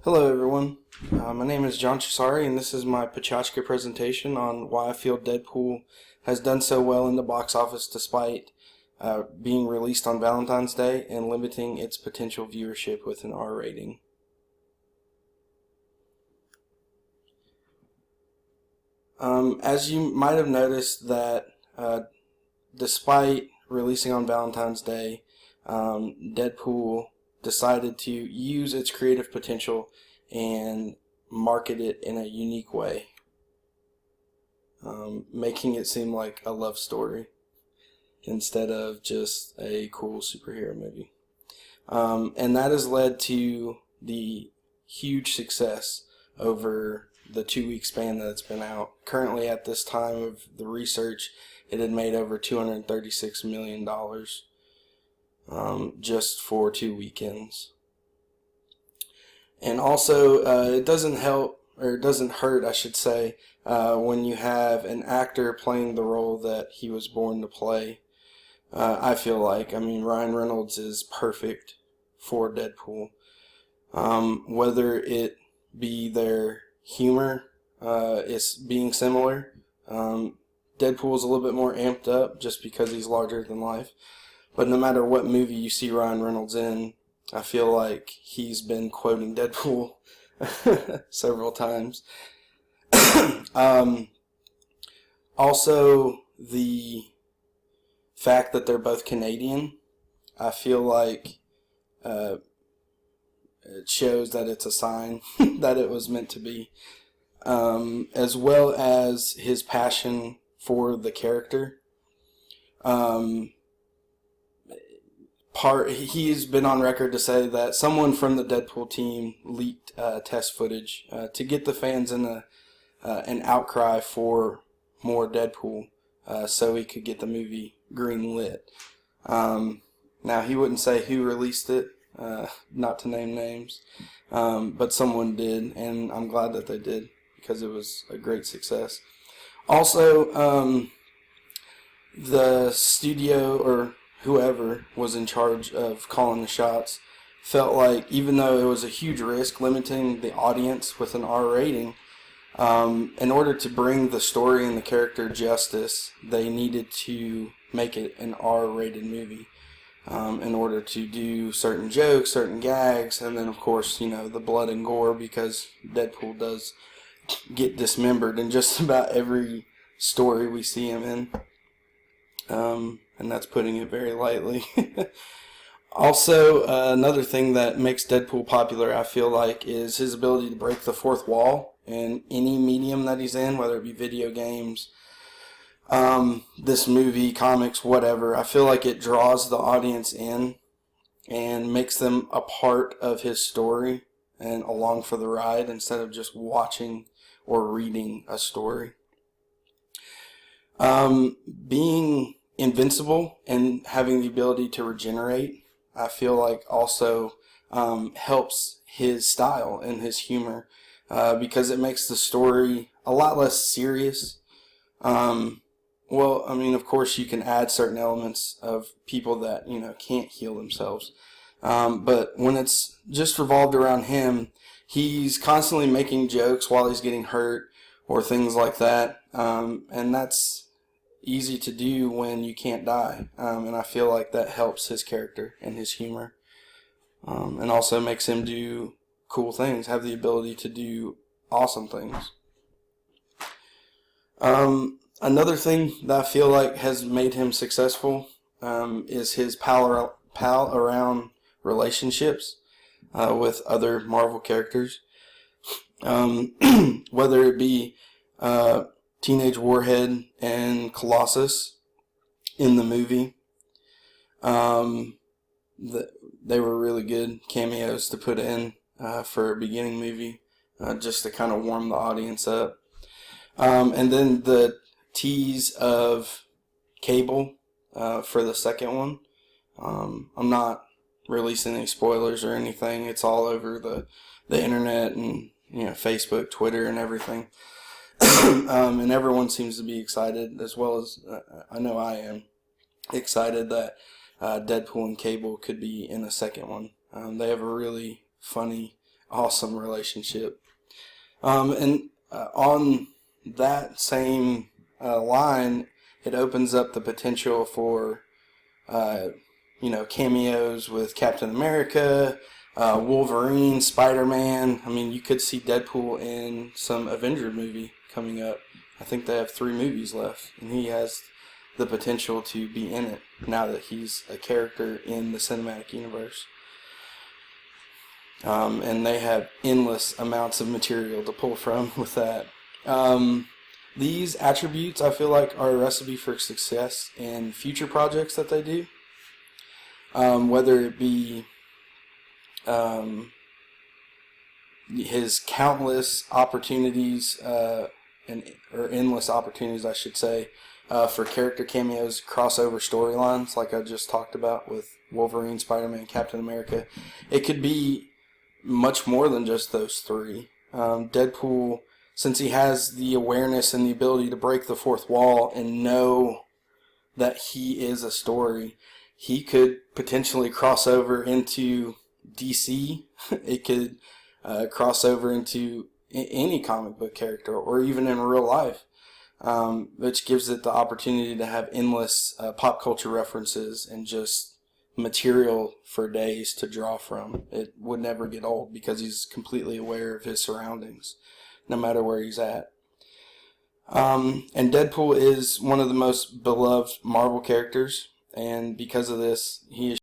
Hello everyone, my name is John Chisari and this is my Pecha Kucha presentation on why I feel Deadpool has done so well in the box office despite being released on Valentine's Day and limiting its potential viewership with an R rating. As you might have noticed that despite releasing on Valentine's Day, Deadpool decided to use its creative potential and market it in a unique way, making it seem like a love story instead of just a cool superhero movie. And that has led to the huge success over the 2-week span that it's been out. Currently, at this time of the research, it had made over $236 million just for 2 weekends. And also, it doesn't help, or it doesn't hurt, I should say, when you have an actor playing the role that he was born to play. I feel like, Ryan Reynolds is perfect for Deadpool. Whether it be their humor, it's being similar. Deadpool's a little bit more amped up just because he's larger than life. But no matter what movie you see Ryan Reynolds in, I feel like he's been quoting Deadpool several times. Also, the fact that they're both Canadian, I feel like it shows that it's a sign that it was meant to be. As well as his passion for the character. He's been on record to say that someone from the Deadpool team leaked test footage to get the fans in an outcry for more Deadpool, so he could get the movie green-lit. Now, he wouldn't say who released it, not to name names, but someone did, and I'm glad that they did because it was a great success. Also, the studio or whoever was in charge of calling the shots felt like, even though it was a huge risk limiting the audience with an R rating, in order to bring the story and the character justice, they needed to make it an R-rated movie in order to do certain jokes, certain gags, and then of course, the blood and gore, because Deadpool does get dismembered in just about every story we see him in. And that's putting it very lightly. Also, another thing that makes Deadpool popular, I feel like, is his ability to break the fourth wall in any medium that he's in, whether it be video games, this movie, comics, whatever. I feel like it draws the audience in and makes them a part of his story and along for the ride instead of just watching or reading a story. Being invincible and having the ability to regenerate, I feel like also helps his style and his humor, because it makes the story a lot less serious. Of course you can add certain elements of people that, can't heal themselves. But when it's just revolved around him, he's constantly making jokes while he's getting hurt or things like that. And that's easy to do when you can't die, and I feel like that helps his character and his humor, and also makes him do cool things, have the ability to do awesome things. Another thing that I feel like has made him successful is his pal around relationships with other Marvel characters, whether it be Teenage Warhead and Colossus in the movie. They were really good cameos to put in for a beginning movie, just to kind of warm the audience up. And then the tease of Cable for the second one. I'm not releasing any spoilers or anything. It's all over the internet and Facebook, Twitter, and everything. And everyone seems to be excited, as well as I know I am excited that Deadpool and Cable could be in a second one. They have a really funny awesome relationship. And on that same line, it opens up the potential for cameos with Captain America, Wolverine, Spider-Man. I mean, you could see Deadpool in some Avenger movie coming up. I think they have 3 movies left, and he has the potential to be in it now that he's a character in the cinematic universe. And they have endless amounts of material to pull from with that. These attributes, I feel like, are a recipe for success in future projects that they do. Whether it be his countless opportunities, or endless opportunities, I should say, for character cameos, crossover storylines, like I just talked about with Wolverine, Spider-Man, Captain America. It could be much more than just those 3. Deadpool, since he has the awareness and the ability to break the fourth wall and know that he is a story, he could potentially cross over into DC. It could cross over into any comic book character, or even in real life, which gives it the opportunity to have endless pop culture references and just material for days to draw from. It would never get old because he's completely aware of his surroundings, no matter where he's at. And Deadpool is one of the most beloved Marvel characters, and because of this, he is